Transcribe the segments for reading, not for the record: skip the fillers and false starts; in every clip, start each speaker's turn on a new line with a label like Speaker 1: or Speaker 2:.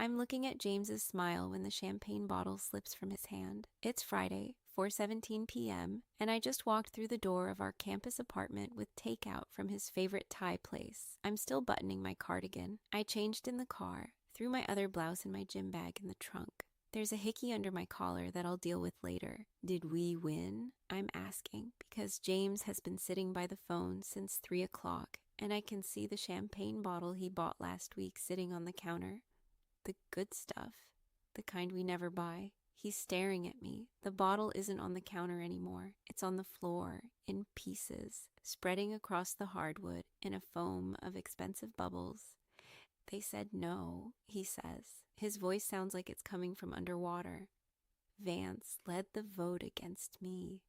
Speaker 1: I'm looking at James's smile when the champagne bottle slips from his hand. It's Friday, 4:17 p.m., and I just walked through the door of our campus apartment with takeout from his favorite Thai place. I'm still buttoning my cardigan. I changed in the car, threw my other blouse and my gym bag in the trunk. There's a hickey under my collar that I'll deal with later. Did we win? I'm asking because James has been sitting by the phone since 3 o'clock, and I can see the champagne bottle he bought last week sitting on the counter. The good stuff, the kind we never buy. He's staring at me. The bottle isn't on the counter anymore. It's on the floor, in pieces, spreading across the hardwood in a foam of expensive bubbles. They said no, he says. His voice sounds like it's coming from underwater. Vance led the vote against me.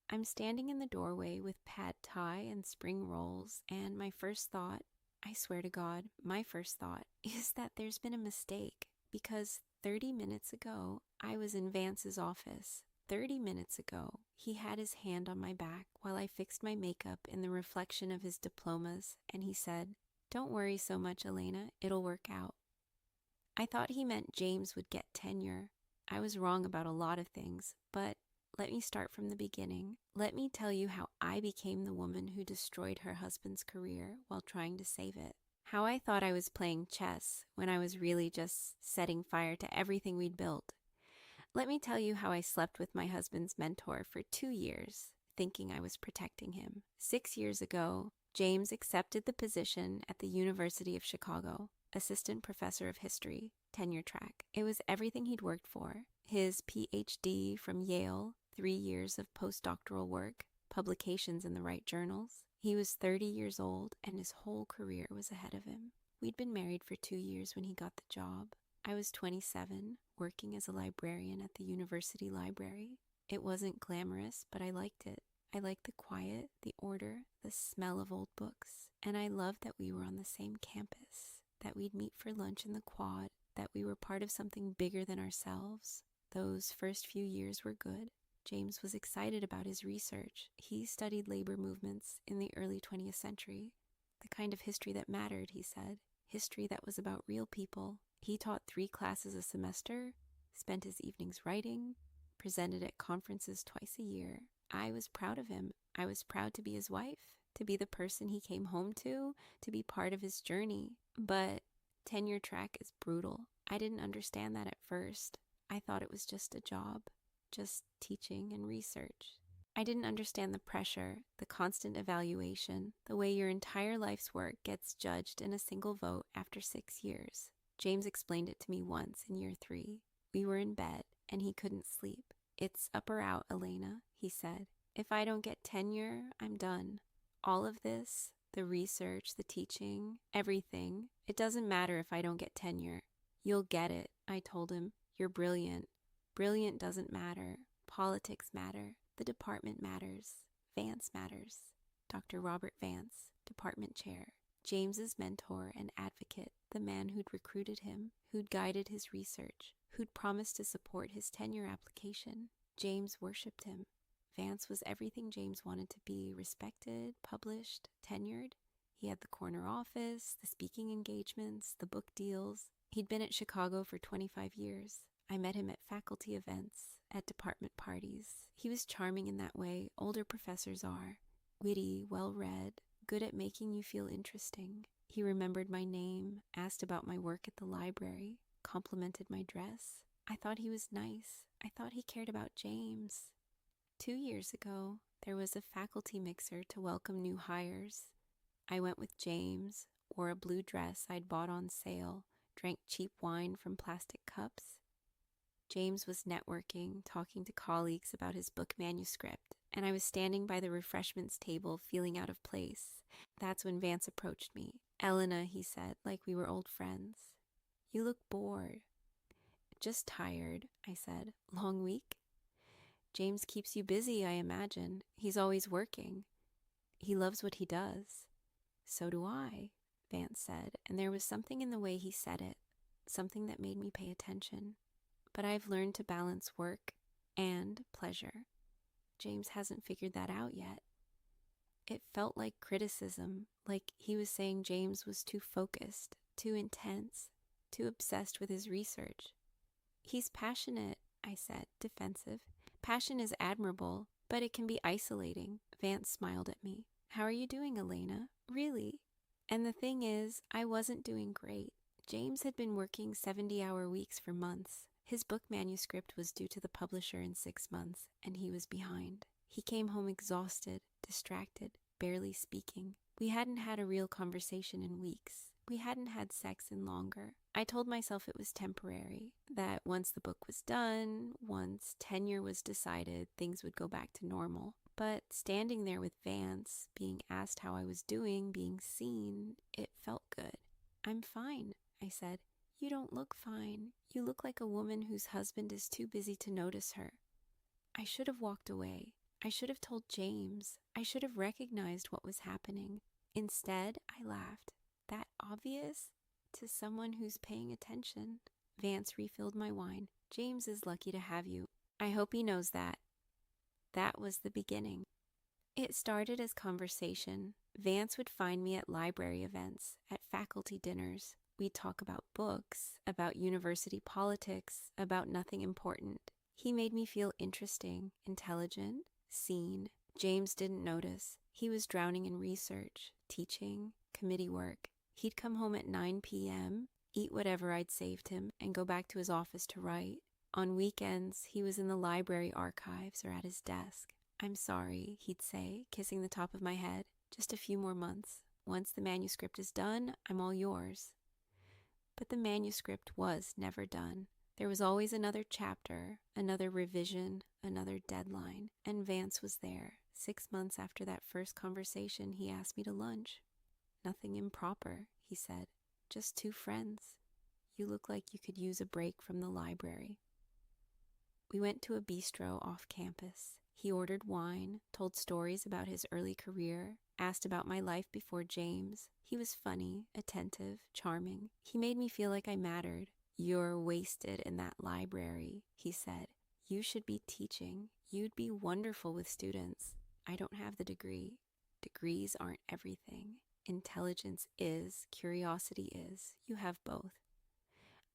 Speaker 1: I'm standing in the doorway with pad thai and spring rolls, and my first thought, I swear to God, my first thought is that there's been a mistake, because 30 minutes ago, I was in Vance's office. 30 minutes ago, he had his hand on my back while I fixed my makeup in the reflection of his diplomas, and he said, "Don't worry so much, Elena, it'll work out." I thought he meant James would get tenure. I was wrong about a lot of things, but let me start from the beginning. Let me tell you how I became the woman who destroyed her husband's career while trying to save it. How I thought I was playing chess when I was really just setting fire to everything we'd built. Let me tell you how I slept with my husband's mentor for 2 years, thinking I was protecting him. 6 years ago, James accepted the position at the University of Chicago, assistant professor of history, tenure track. It was everything he'd worked for. His PhD from Yale, 3 years of postdoctoral work, publications in the right journals. He was 30 years old, and his whole career was ahead of him. We'd been married for 2 years when he got the job. I was 27, working as a librarian at the university library. It wasn't glamorous, but I liked it. I liked the quiet, the order, the smell of old books. And I loved that we were on the same campus, that we'd meet for lunch in the quad, that we were part of something bigger than ourselves. Those first few years were good. James was excited about his research. He studied labor movements in the early 20th century. The kind of history that mattered, he said. History that was about real people. He taught 3 classes a semester, spent his evenings writing, presented at conferences twice a year. I was proud of him. I was proud to be his wife, to be the person he came home to be part of his journey. But tenure track is brutal. I didn't understand that at first. I thought it was just a job, just teaching and research. I didn't understand the pressure, the constant evaluation, the way your entire life's work gets judged in a single vote after 6 years. James explained it to me once in year 3. We were in bed, and he couldn't sleep. "It's up or out, Elena," he said. "If I don't get tenure, I'm done. All of this, the research, the teaching, everything, it doesn't matter if I don't get tenure. You'll get it," I told him. "You're brilliant. Brilliant doesn't matter. Politics matter. The department matters. Vance matters." Dr. Robert Vance, department chair. James's mentor and advocate, the man who'd recruited him, who'd guided his research, who'd promised to support his tenure application. James worshipped him. Vance was everything James wanted to be: respected, published, tenured. He had the corner office, the speaking engagements, the book deals. He'd been at Chicago for 25 years. I met him at faculty events, at department parties. He was charming in that way older professors are. Witty, well-read, good at making you feel interesting. He remembered my name, asked about my work at the library, complimented my dress. I thought he was nice. I thought he cared about James. 2 years ago, there was a faculty mixer to welcome new hires. I went with James, wore a blue dress I'd bought on sale, drank cheap wine from plastic cups. James was networking, talking to colleagues about his book manuscript, and I was standing by the refreshments table feeling out of place. That's when Vance approached me. "Elena," he said, like we were old friends. "You look bored." "Just tired," I said. "Long week?" "James keeps you busy, I imagine. He's always working. He loves what he does." "So do I," Vance said, and there was something in the way he said it, something that made me pay attention. But I've learned to balance work and pleasure. James hasn't figured that out yet. It felt like criticism, like he was saying James was too focused, too intense. too obsessed with his research. He's passionate, I said, defensive. Passion is admirable, but it can be isolating. Vance smiled at me. How are you doing, Elena? Really? And the thing is, I wasn't doing great. James had been working 70-hour weeks for months. His book manuscript was due to the publisher in 6 months, and he was behind. He came home exhausted, distracted, barely speaking. We hadn't had a real conversation in weeks. We hadn't had sex in longer. I told myself it was temporary, that once the book was done, once tenure was decided, things would go back to normal. But standing there with Vance, being asked how I was doing, being seen, it felt good. I'm fine, I said. You don't look fine. You look like a woman whose husband is too busy to notice her. I should have walked away. I should have told James. I should have recognized what was happening. Instead, I laughed. That obvious? To someone who's paying attention. Vance refilled my wine. James is lucky to have you. I hope he knows that. That was the beginning. It started as conversation. Vance would find me at library events, at faculty dinners. We'd talk about books, about university politics, about nothing important. He made me feel interesting, intelligent, seen. James didn't notice. He was drowning in research, teaching, committee work. He'd come home at 9 p.m., eat whatever I'd saved him, and go back to his office to write. On weekends, he was in the library archives or at his desk. I'm sorry, he'd say, kissing the top of my head. Just a few more months. Once the manuscript is done, I'm all yours. But the manuscript was never done. There was always another chapter, another revision, another deadline. And Vance was there. 6 months after that first conversation, he asked me to lunch. Nothing improper, he said. Just 2 friends. You look like you could use a break from the library. We went to a bistro off campus. He ordered wine, told stories about his early career, asked about my life before James. He was funny, attentive, charming. He made me feel like I mattered. You're wasted in that library, he said. You should be teaching. You'd be wonderful with students. I don't have the degree. Degrees aren't everything. Intelligence is, curiosity is. You have both.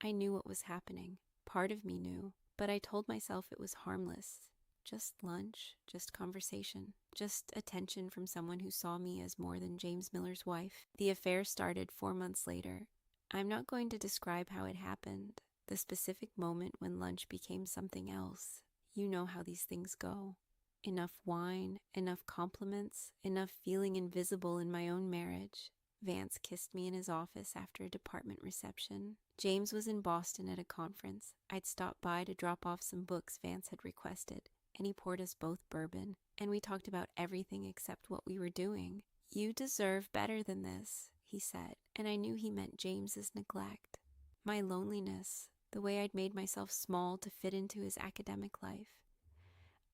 Speaker 1: I knew what was happening. Part of me knew, but I told myself it was harmless. Just lunch, just conversation, just attention from someone who saw me as more than James Miller's wife. The affair started 4 months later. I'm not going to describe how it happened, the specific moment when lunch became something else. You know how these things go. Enough wine, enough compliments, enough feeling invisible in my own marriage. Vance kissed me in his office after a department reception. James was in Boston at a conference. I'd stopped by to drop off some books Vance had requested, and he poured us both bourbon, and we talked about everything except what we were doing. You deserve better than this, he said, and I knew he meant James's neglect. My loneliness, the way I'd made myself small to fit into his academic life.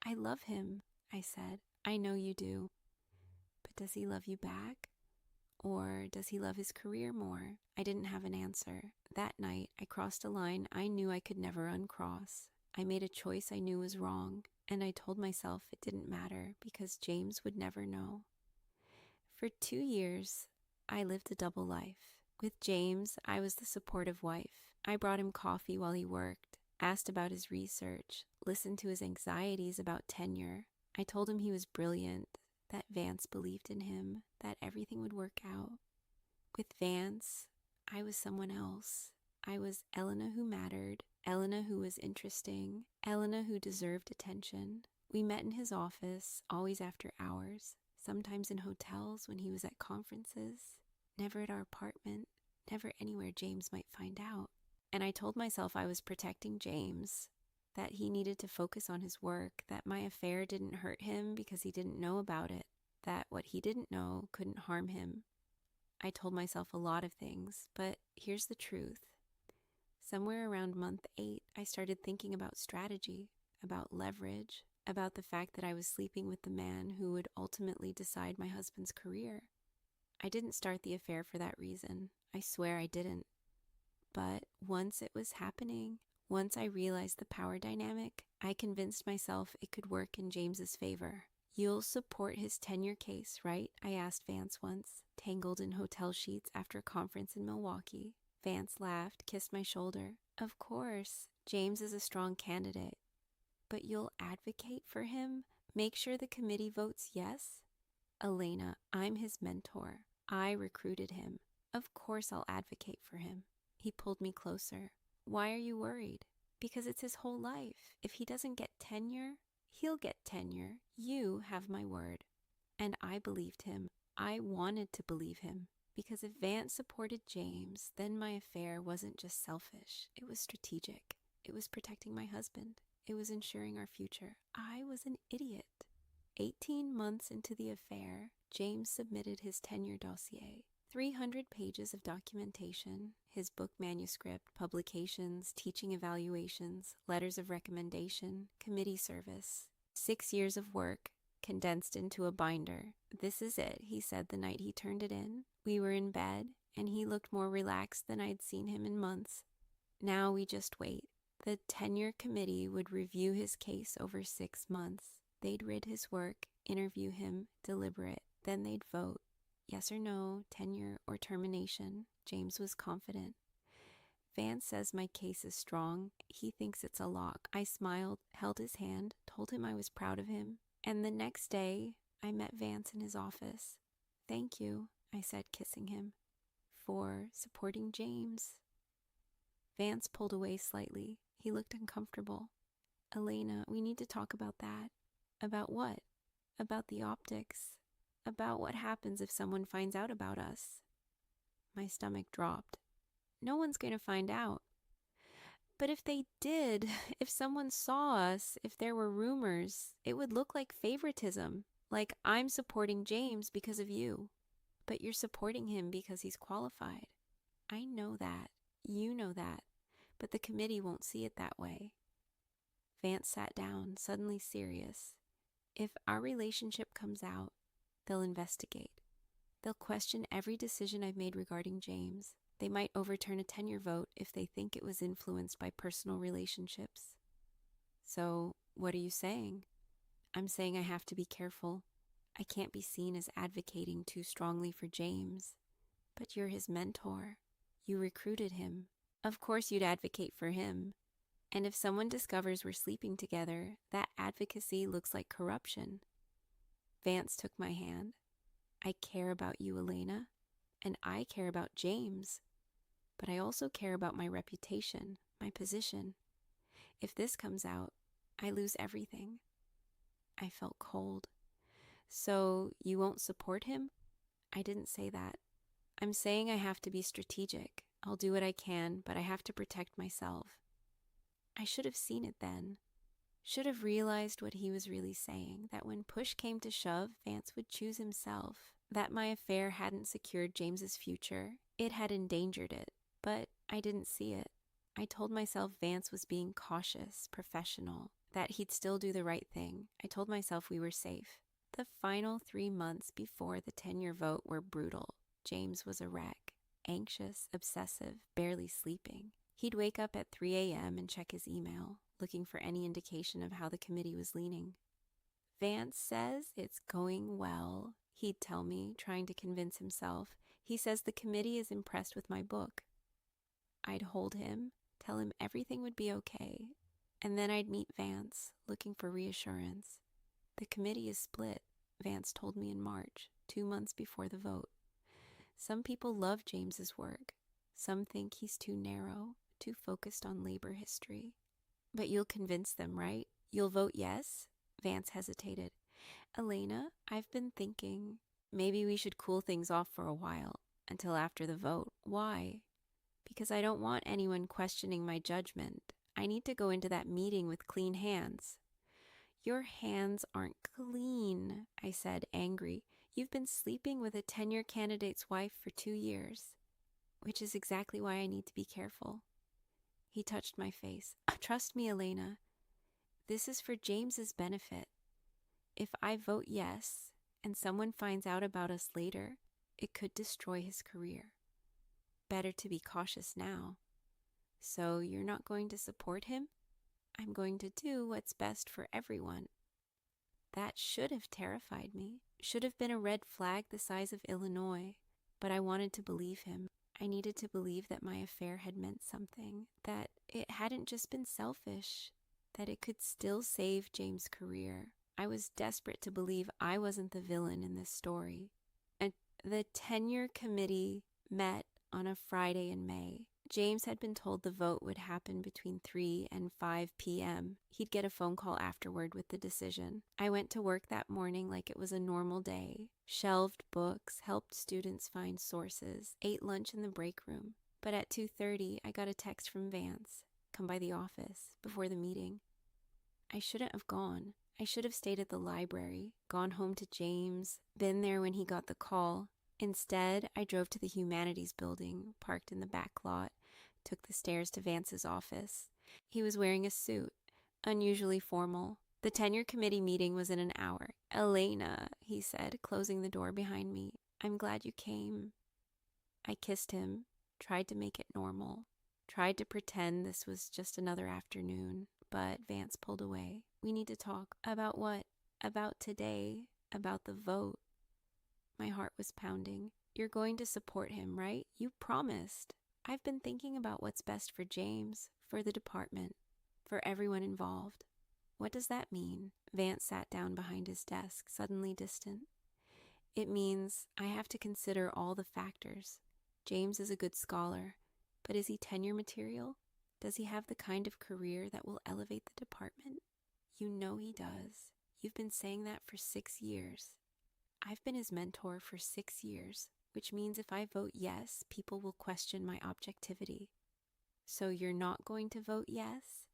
Speaker 1: I love him, I said. I know you do. But does he love you back? Or does he love his career more? I didn't have an answer. That night, I crossed a line I knew I could never uncross. I made a choice I knew was wrong, and I told myself it didn't matter because James would never know. For 2 years, I lived a double life. With James, I was the supportive wife. I brought him coffee while he worked, asked about his research, listened to his anxieties about tenure. I told him he was brilliant, that Vance believed in him, that everything would work out. With Vance, I was someone else. I was Elena who mattered, Elena who was interesting, Elena who deserved attention. We met in his office, always after hours, sometimes in hotels when he was at conferences, never at our apartment, never anywhere James might find out. And I told myself I was protecting James, that he needed to focus on his work, that my affair didn't hurt him because he didn't know about it, that what he didn't know couldn't harm him. I told myself a lot of things, but here's the truth. Somewhere around month 8, I started thinking about strategy, about leverage, about the fact that I was sleeping with the man who would ultimately decide my husband's career. I didn't start the affair for that reason. I swear I didn't. But once it was happening, once I realized the power dynamic, I convinced myself it could work in James's favor. You'll support his tenure case, right? I asked Vance once, tangled in hotel sheets after a conference in Milwaukee. Vance laughed, kissed my shoulder. Of course, James is a strong candidate. But you'll advocate for him? Make sure the committee votes yes? Elena, I'm his mentor. I recruited him. Of course I'll advocate for him. He pulled me closer. Why are you worried? Because it's his whole life. If he doesn't get tenure, he'll get tenure. You have my word. And I believed him. I wanted to believe him. Because if Vance supported James, then my affair wasn't just selfish. It was strategic. It was protecting my husband. It was ensuring our future. I was an idiot. 18 months into the affair, James submitted his tenure dossier. 300 pages of documentation, his book manuscript, publications, teaching evaluations, letters of recommendation, committee service. 6 years of work, condensed into a binder. This is it, he said the night he turned it in. We were in bed, and he looked more relaxed than I'd seen him in months. Now we just wait. The tenure committee would review his case over 6 months. They'd read his work, interview him, deliberate. Then they'd vote. Yes or no, tenure or termination. James was confident. Vance says my case is strong. He thinks it's a lock. I smiled, held his hand, told him I was proud of him. And the next day, I met Vance in his office. Thank you, I said, kissing him, for supporting James. Vance pulled away slightly. He looked uncomfortable. Elena, we need to talk about that. About what? About the optics. About what happens if someone finds out about us. My stomach dropped. No one's going to find out. But if they did, if someone saw us, if there were rumors, it would look like favoritism. Like I'm supporting James because of you. But you're supporting him because he's qualified. I know that. You know that. But the committee won't see it that way. Vance sat down, suddenly serious. If our relationship comes out, they'll investigate. They'll question every decision I've made regarding James. They might overturn a tenure vote if they think it was influenced by personal relationships. So, what are you saying? I'm saying I have to be careful. I can't be seen as advocating too strongly for James. But you're his mentor. You recruited him. Of course you'd advocate for him. And if someone discovers we're sleeping together, that advocacy looks like corruption. Vance took my hand. I care about you, Elena, and I care about James. But I also care about my reputation, my position. If this comes out, I lose everything. I felt cold. So you won't support him? I didn't say that. I'm saying I have to be strategic. I'll do what I can, but I have to protect myself. I should have seen it then. Should have realized what he was really saying, that when push came to shove, Vance would choose himself, that my affair hadn't secured James's future. It had endangered it, but I didn't see it. I told myself Vance was being cautious, professional, that he'd still do the right thing. I told myself we were safe. The final 3 months before the tenure vote were brutal. James was a wreck, anxious, obsessive, barely sleeping. He'd wake up at 3 a.m. and check his email, looking for any indication of how the committee was leaning. Vance says it's going well, he'd tell me, trying to convince himself. He says the committee is impressed with my book. I'd hold him, tell him everything would be okay, and then I'd meet Vance, looking for reassurance. The committee is split, Vance told me in March, 2 months before the vote. Some people love James's work. Some think he's too narrow, too focused on labor history. But you'll convince them, right? You'll vote yes? Vance hesitated. Elena, I've been thinking maybe we should cool things off for a while, until after the vote. Why? Because I don't want anyone questioning my judgment. I need to go into that meeting with clean hands. Your hands aren't clean, I said, angry. You've been sleeping with a tenure candidate's wife for 2 years, which is exactly why I need to be careful. He touched my face. Trust me, Elena. This is for James's benefit. If I vote yes, and someone finds out about us later, it could destroy his career. Better to be cautious now. So you're not going to support him? I'm going to do what's best for everyone. That should have terrified me. Should have been a red flag the size of Illinois. But I wanted to believe him. I needed to believe that my affair had meant something, that it hadn't just been selfish, that it could still save James' career. I was desperate to believe I wasn't the villain in this story. And the tenure committee met on a Friday in May. James had been told the vote would happen between 3 and 5 p.m. He'd get a phone call afterward with the decision. I went to work that morning like it was a normal day, shelved books, helped students find sources, ate lunch in the break room. But at 2:30, I got a text from Vance, come by the office, before the meeting. I shouldn't have gone. I should have stayed at the library, gone home to James, been there when he got the call. Instead, I drove to the humanities building, parked in the back lot, took the stairs to Vance's office. He was wearing a suit, unusually formal. The tenure committee meeting was in an hour. "Elena," he said, closing the door behind me, "I'm glad you came." I kissed him, tried to make it normal, tried to pretend this was just another afternoon, but Vance pulled away. "We need to talk." "About what?" "About today, about the vote." My heart was pounding. "You're going to support him, right? You promised." "I've been thinking about what's best for James, for the department, for everyone involved." "What does that mean?" Vance sat down behind his desk, suddenly distant. "It means I have to consider all the factors. James is a good scholar, but is he tenure material? Does he have the kind of career that will elevate the department?" "You know he does. You've been saying that for 6 years. I've been his mentor for 6 years, which means if I vote yes, people will question my objectivity." "So you're not going to vote yes?"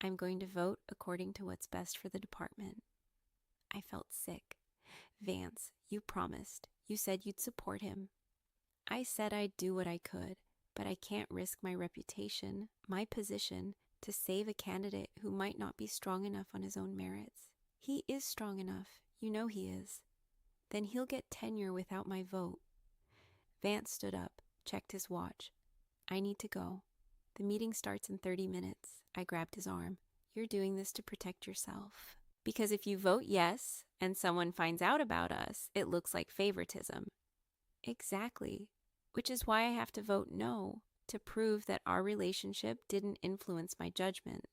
Speaker 1: "I'm going to vote according to what's best for the department." I felt sick. "Vance, you promised. You said you'd support him." "I said I'd do what I could, but I can't risk my reputation, my position, to save a candidate who might not be strong enough on his own merits." "He is strong enough. You know he is." "Then he'll get tenure without my vote." Vance stood up, checked his watch. "I need to go. The meeting starts in 30 minutes. I grabbed his arm. "You're doing this to protect yourself. Because if you vote yes, and someone finds out about us, it looks like favoritism." "Exactly. Which is why I have to vote no, to prove that our relationship didn't influence my judgment."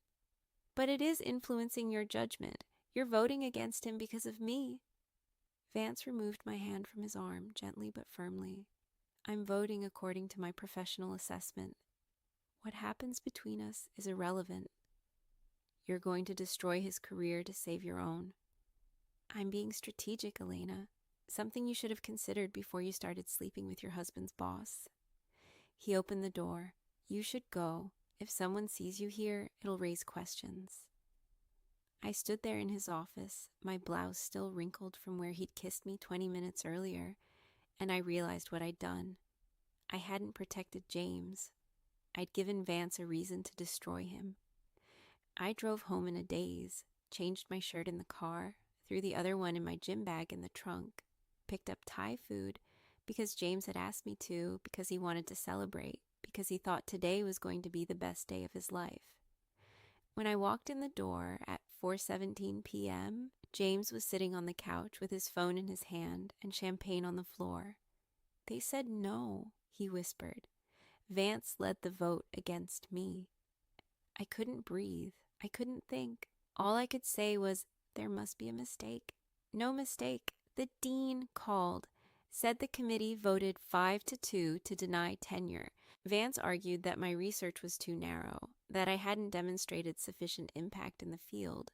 Speaker 1: "But it is influencing your judgment. You're voting against him because of me." Vance removed my hand from his arm, gently but firmly. "I'm voting according to my professional assessment. What happens between us is irrelevant. You're going to destroy his career to save your own." "I'm being strategic, Elena. Something you should have considered before you started sleeping with your husband's boss." He opened the door. "You should go. If someone sees you here, it'll raise questions." I stood there in his office, my blouse still wrinkled from where he'd kissed me 20 minutes earlier, and I realized what I'd done. I hadn't protected James. I'd given Vance a reason to destroy him. I drove home in a daze, changed my shirt in the car, threw the other one in my gym bag in the trunk, picked up Thai food because James had asked me to, because he wanted to celebrate, because he thought today was going to be the best day of his life. When I walked in the door at 4:17 p.m., James was sitting on the couch with his phone in his hand and champagne on the floor. "They said no," he whispered. "Vance led the vote against me." I couldn't breathe. I couldn't think. All I could say was, "There must be a mistake." No mistake. The dean called, said the committee voted 5-2 to deny tenure. Vance argued that my research was too narrow, that I hadn't demonstrated sufficient impact in the field.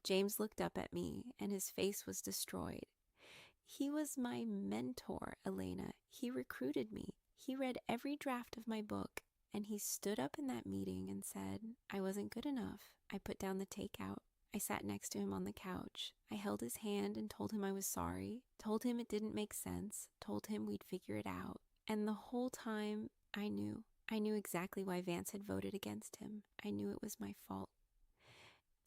Speaker 1: James looked up at me, and his face was destroyed. He was my mentor, Elena. He recruited me. He read every draft of my book, and he stood up in that meeting and said I wasn't good enough. I put down the takeout. I sat next to him on the couch. I held his hand and told him I was sorry, told him it didn't make sense, told him we'd figure it out. And the whole time, I knew exactly why Vance had voted against him. I knew it was my fault.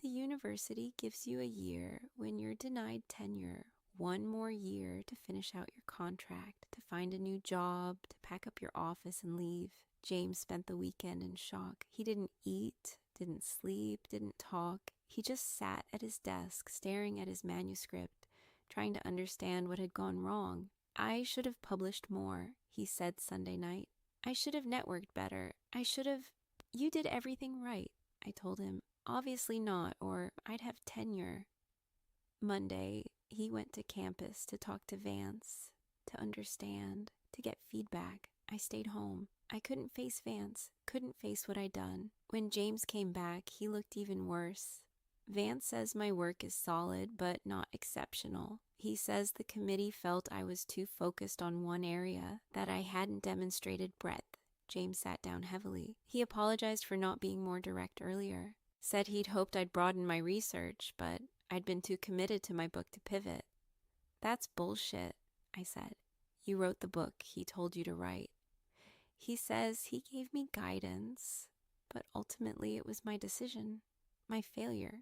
Speaker 1: The university gives you a year when you're denied tenure, 1 more year to finish out your contract, to find a new job, to pack up your office and leave. James spent the weekend in shock. He didn't eat, didn't sleep, didn't talk. He just sat at his desk, staring at his manuscript, trying to understand what had gone wrong. "I should have published more," he said Sunday night. I should have networked better. You did everything right, I told him. Obviously not, or I'd have tenure. Monday, he went to campus to talk to Vance, to understand, to get feedback. I stayed home. I couldn't face Vance, couldn't face what I'd done. When James came back, he looked even worse. Vance says my work is solid, but not exceptional. He says the committee felt I was too focused on one area, that I hadn't demonstrated breadth. James sat down heavily. He apologized for not being more direct earlier. Said he'd hoped I'd broaden my research, but I'd been too committed to my book to pivot. That's bullshit, I said. You wrote the book he told you to write. He says he gave me guidance, but ultimately it was my decision, my failure.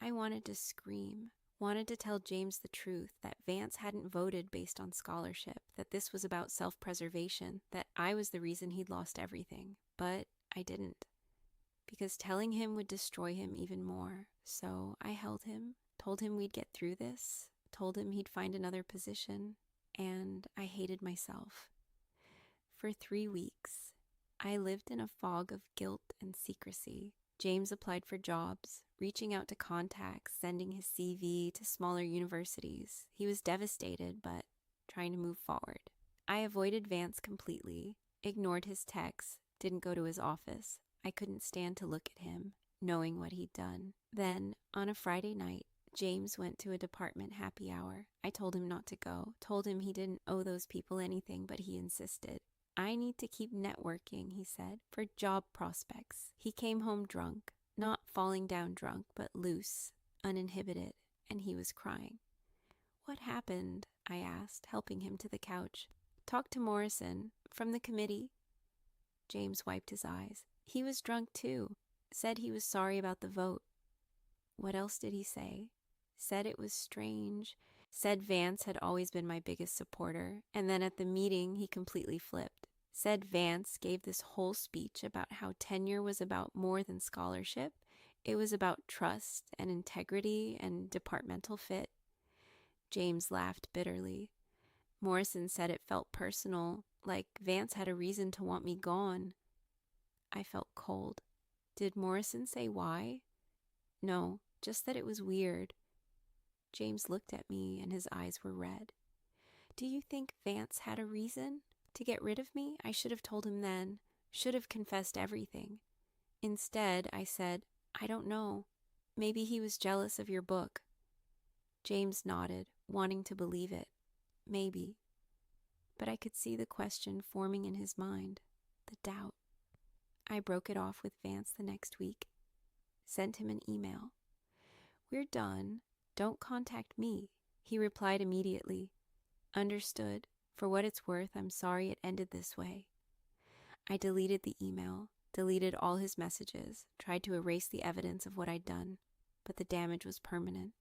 Speaker 1: I wanted to scream, wanted to tell James the truth, that Vance hadn't voted based on scholarship, that this was about self-preservation, that I was the reason he'd lost everything. But I didn't, because telling him would destroy him even more. So I held him, told him we'd get through this, told him he'd find another position, and I hated myself. For 3 weeks, I lived in a fog of guilt and secrecy. James applied for jobs, reaching out to contacts, sending his CV to smaller universities. He was devastated, but trying to move forward. I avoided Vance completely, ignored his texts, didn't go to his office. I couldn't stand to look at him, knowing what he'd done. Then, on a Friday night, James went to a department happy hour. I told him not to go, told him he didn't owe those people anything, but he insisted. I need to keep networking, he said, for job prospects. He came home drunk, not falling down drunk, but loose, uninhibited, and he was crying. What happened? I asked, helping him to the couch. Talked to Morrison, from the committee. James wiped his eyes. He was drunk too. Said he was sorry about the vote. What else did he say? Said it was strange. Said Vance had always been my biggest supporter, and then at the meeting he completely flipped. Said Vance gave this whole speech about how tenure was about more than scholarship. It was about trust and integrity and departmental fit. James laughed bitterly. Morrison said it felt personal, like Vance had a reason to want me gone. I felt cold. Did Morrison say why? No, just that it was weird. James looked at me and his eyes were red. Do you think Vance had a reason to get rid of me? I should have told him then, should have confessed everything. Instead, I said, I don't know. Maybe he was jealous of your book. James nodded, wanting to believe it. Maybe. But I could see the question forming in his mind, the doubt. I broke it off with Vance the next week. Sent him an email. We're done. Don't contact me. He replied immediately. Understood. For what it's worth, I'm sorry it ended this way. I deleted the email, deleted all his messages, tried to erase the evidence of what I'd done, but the damage was permanent.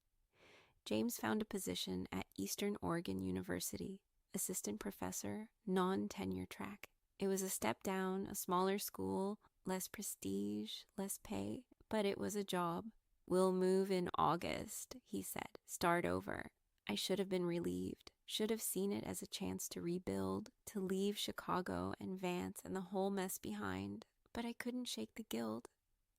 Speaker 1: James found a position at Eastern Oregon University, assistant professor, non-tenure track. It was a step down, a smaller school, less prestige, less pay, but it was a job. We'll move in August, he said. Start over. I should have been relieved, should have seen it as a chance to rebuild, to leave Chicago and Vance and the whole mess behind. But I couldn't shake the guilt,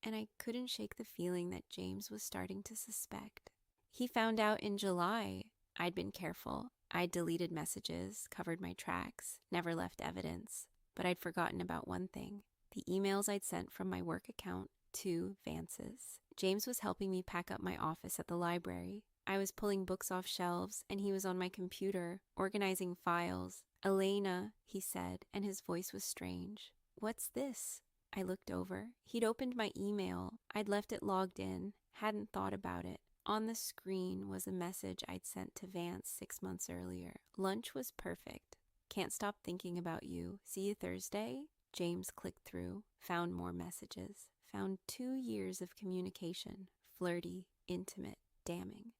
Speaker 1: and I couldn't shake the feeling that James was starting to suspect. He found out in July. I'd been careful. I'd deleted messages, covered my tracks, never left evidence. But I'd forgotten about one thing, the emails I'd sent from my work account to Vance's. James was helping me pack up my office at the library. I was pulling books off shelves, and he was on my computer, organizing files. Elena, he said, and his voice was strange. What's this? I looked over. He'd opened my email. I'd left it logged in, hadn't thought about it. On the screen was a message I'd sent to Vance 6 months earlier. Lunch was perfect. Can't stop thinking about you. See you Thursday? James clicked through, found more messages, found 2 years of communication, flirty, intimate, damning.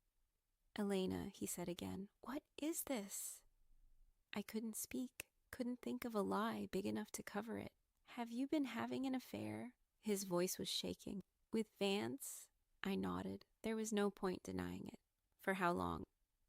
Speaker 1: Elena, he said again, what is this? I couldn't speak, couldn't think of a lie big enough to cover it. Have you been having an affair? His voice was shaking. With Vance? I nodded. There was no point denying it. For how long?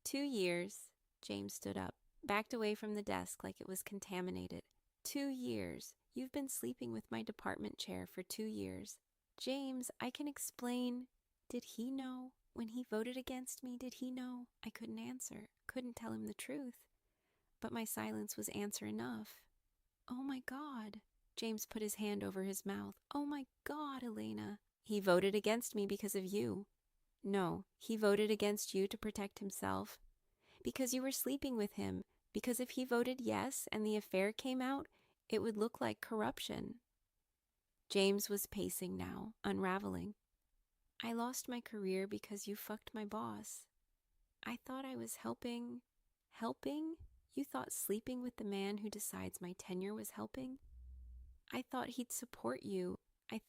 Speaker 1: 2 years. James stood up, backed away from the desk like it was contaminated. 2 years. You've been sleeping with my department chair for 2 years. James, I can explain. Did he know? When he voted against me, did he know? I couldn't answer, couldn't tell him the truth. But my silence was answer enough. Oh my God. James put his hand over his mouth. Oh my God, Elena. He voted against me because of you. No, he voted against you to protect himself. Because you were sleeping with him. Because if he voted yes and the affair came out, it would look like corruption. James was pacing now, unraveling. I lost my career because you fucked my boss. I thought I was helping. Helping? You thought sleeping with the man who decides my tenure was helping? I thought he'd support you. You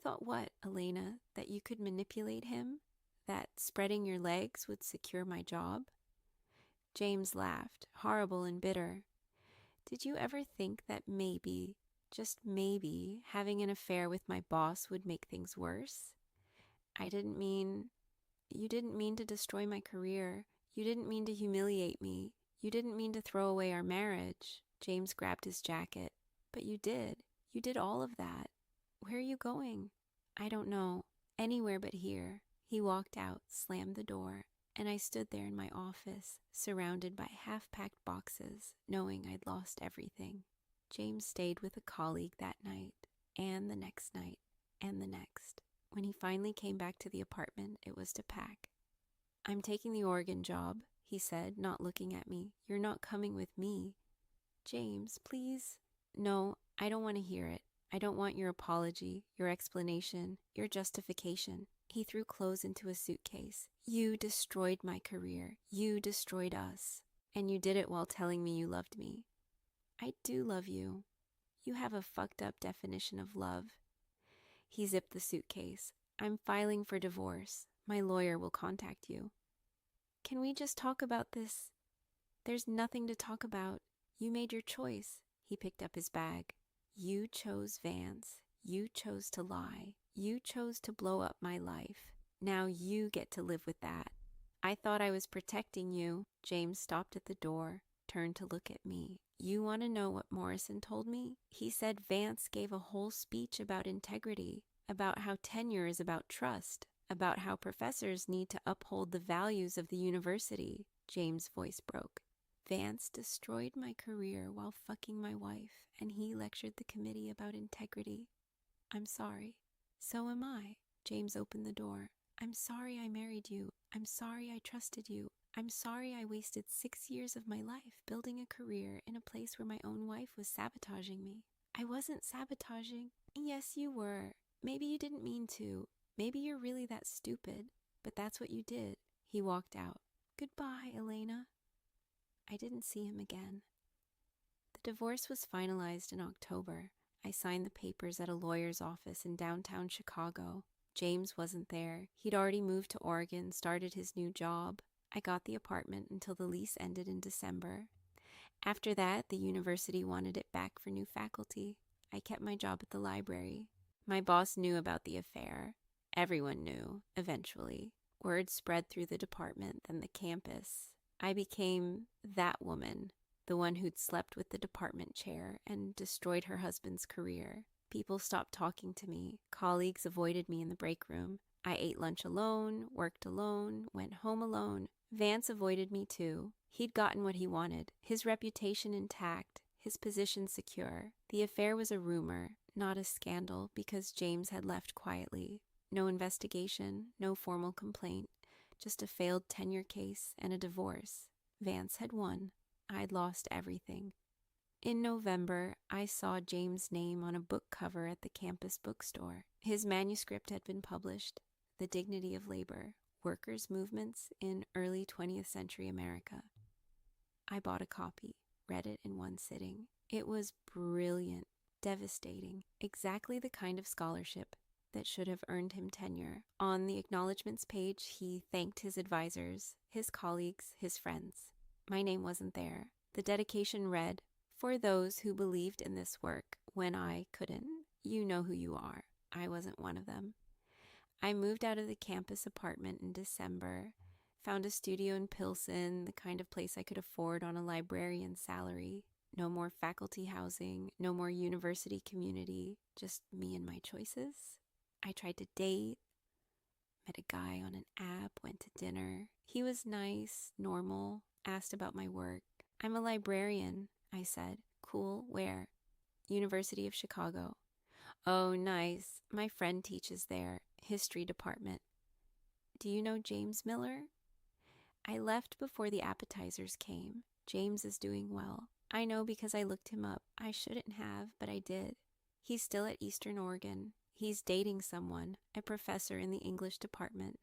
Speaker 1: thought what, Elena? That you could manipulate him? That spreading your legs would secure my job? James laughed, horrible and bitter. Did you ever think that maybe, just maybe, having an affair with my boss would make things worse? You didn't mean to destroy my career. You didn't mean to humiliate me. You didn't mean to throw away our marriage. James grabbed his jacket. But you did. You did all of that. Where are you going? I don't know. Anywhere but here. He walked out, slammed the door, and I stood there in my office, surrounded by half-packed boxes, knowing I'd lost everything. James stayed with a colleague that night, and the next night, and the next. When he finally came back to the apartment, it was to pack. I'm taking the Oregon job, he said, not looking at me. You're not coming with me. James, please. No, I don't want to hear it. I don't want your apology, your explanation, your justification. He threw clothes into a suitcase. You destroyed my career. You destroyed us. And you did it while telling me you loved me. I do love you. You have a fucked up definition of love. He zipped the suitcase. I'm filing for divorce. My lawyer will contact you. Can we just talk about this? There's nothing to talk about. You made your choice. He picked up his bag. You chose Vance. You chose to lie. You chose to blow up my life. Now you get to live with that. I thought I was protecting you. James stopped at the door, turned to look at me. You want to know what Morrison told me? He said Vance gave a whole speech about integrity, about how tenure is about trust, about how professors need to uphold the values of the university. James' voice broke. Vance destroyed my career while fucking my wife, and he lectured the committee about integrity. I'm sorry. So am I. James opened the door. I'm sorry I married you. I'm sorry I trusted you. I'm sorry I wasted 6 years of my life building a career in a place where my own wife was sabotaging me. I wasn't sabotaging. Yes, you were. Maybe you didn't mean to. Maybe you're really that stupid. But that's what you did. He walked out. Goodbye, Elena. I didn't see him again. The divorce was finalized in October. I signed the papers at a lawyer's office in downtown Chicago. James wasn't there. He'd already moved to Oregon, started his new job. I got the apartment until the lease ended in December. After that, the university wanted it back for new faculty. I kept my job at the library. My boss knew about the affair. Everyone knew, eventually. Word spread through the department, then the campus. I became that woman, the one who'd slept with the department chair and destroyed her husband's career. People stopped talking to me. Colleagues avoided me in the break room. I ate lunch alone, worked alone, went home alone. Vance avoided me too. He'd gotten what he wanted, his reputation intact, his position secure. The affair was a rumor, not a scandal, because James had left quietly. No investigation, no formal complaint. Just a failed tenure case and a divorce. Vance had won. I'd lost everything. In November, I saw James' name on a book cover at the campus bookstore. His manuscript had been published, The Dignity of Labor, Workers' Movements in Early 20th Century America. I bought a copy, read it in one sitting. It was brilliant, devastating, exactly the kind of scholarship that should have earned him tenure. On the acknowledgments page, he thanked his advisors, his colleagues, his friends. My name wasn't there. The dedication read, "For those who believed in this work when I couldn't, you know who you are." I wasn't one of them. I moved out of the campus apartment in December, found a studio in Pilsen, the kind of place I could afford on a librarian's salary. No more faculty housing, no more university community, just me and my choices. I tried to date, met a guy on an app, went to dinner. He was nice, normal, asked about my work. I'm a librarian, I said. Cool, where? University of Chicago. Oh, nice. My friend teaches there, history department. Do you know James Miller? I left before the appetizers came. James is doing well. I know because I looked him up. I shouldn't have, but I did. He's still at Eastern Oregon. He's dating someone, a professor in the English department.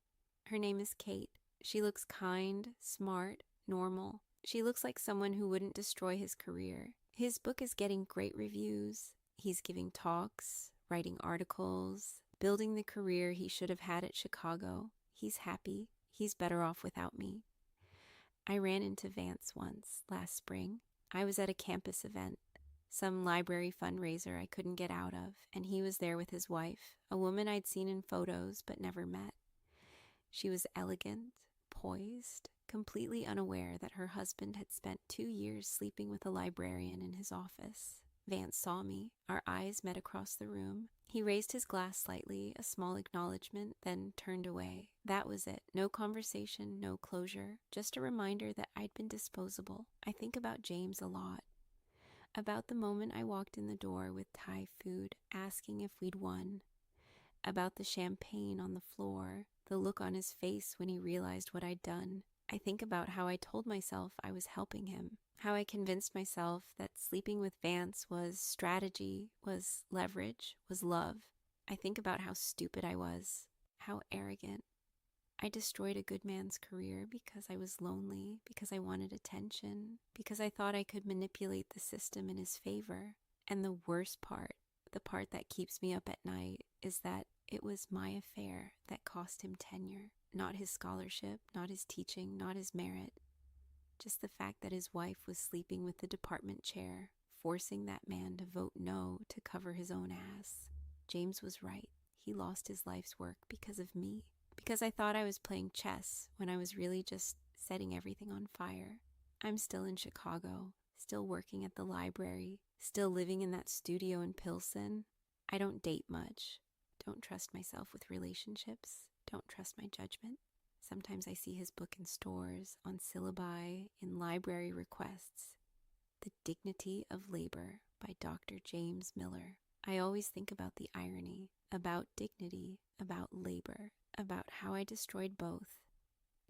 Speaker 1: Her name is Kate. She looks kind, smart, normal. She looks like someone who wouldn't destroy his career. His book is getting great reviews. He's giving talks, writing articles, building the career he should have had at Chicago. He's happy. He's better off without me. I ran into Vance once, last spring. I was at a campus event, some library fundraiser I couldn't get out of, and he was there with his wife, a woman I'd seen in photos but never met. She was elegant, poised, completely unaware that her husband had spent 2 years sleeping with a librarian in his office. Vance saw me. Our eyes met across the room. He raised his glass slightly, a small acknowledgement, then turned away. That was it. No conversation, no closure. Just a reminder that I'd been disposable. I think about James a lot. About the moment I walked in the door with Thai food, asking if we'd won. About the champagne on the floor, the look on his face when he realized what I'd done. I think about how I told myself I was helping him, how I convinced myself that sleeping with Vance was strategy, was leverage, was love. I think about how stupid I was, how arrogant. I destroyed a good man's career because I was lonely, because I wanted attention, because I thought I could manipulate the system in his favor. And the worst part, the part that keeps me up at night, is that it was my affair that cost him tenure. Not his scholarship, not his teaching, not his merit. Just the fact that his wife was sleeping with the department chair, forcing that man to vote no to cover his own ass. James was right. He lost his life's work because of me. Because I thought I was playing chess when I was really just setting everything on fire. I'm still in Chicago, still working at the library, still living in that studio in Pilsen. I don't date much. Don't trust myself with relationships. Don't trust my judgment. Sometimes I see his book in stores, on syllabi, in library requests. The Dignity of Labor by Dr. James Miller. I always think about the irony, about dignity, about labor, about how I destroyed both.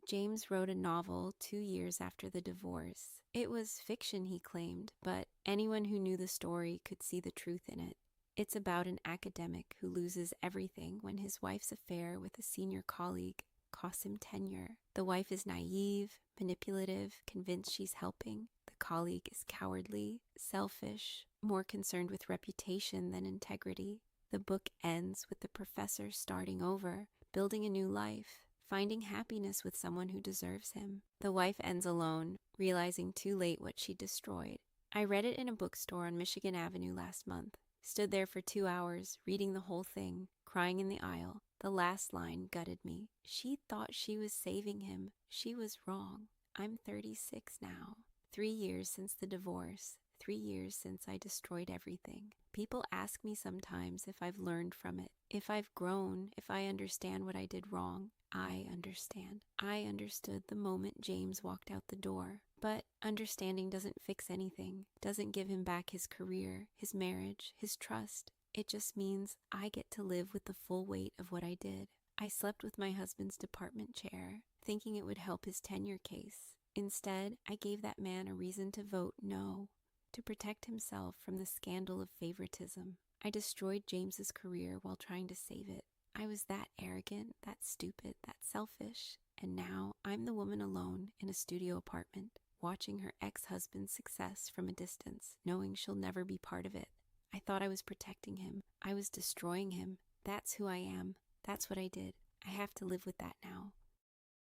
Speaker 1: James wrote a novel 2 years after the divorce. It was fiction, he claimed, but anyone who knew the story could see the truth in it. It's about an academic who loses everything when his wife's affair with a senior colleague costs him tenure. The wife is naive, manipulative, convinced she's helping. The colleague is cowardly, selfish, more concerned with reputation than integrity. The book ends with the professor starting over, building a new life, finding happiness with someone who deserves him. The wife ends alone, realizing too late what she destroyed. I read it in a bookstore on Michigan Avenue last month. Stood there for 2 hours, reading the whole thing, crying in the aisle. The last line gutted me. She thought she was saving him. She was wrong. I'm 36 now. 3 years since the divorce. 3 years since I destroyed everything. People ask me sometimes if I've learned from it, if I've grown, if I understand what I did wrong. I understand. I understood the moment James walked out the door. But understanding doesn't fix anything, doesn't give him back his career, his marriage, his trust. It just means I get to live with the full weight of what I did. I slept with my husband's department chair, thinking it would help his tenure case. Instead, I gave that man a reason to vote no, to protect himself from the scandal of favoritism. I destroyed James's career while trying to save it. I was that arrogant, that stupid, that selfish, and now I'm the woman alone in a studio apartment, watching her ex-husband's success from a distance, knowing she'll never be part of it. I thought I was protecting him. I was destroying him. That's who I am. That's what I did. I have to live with that now.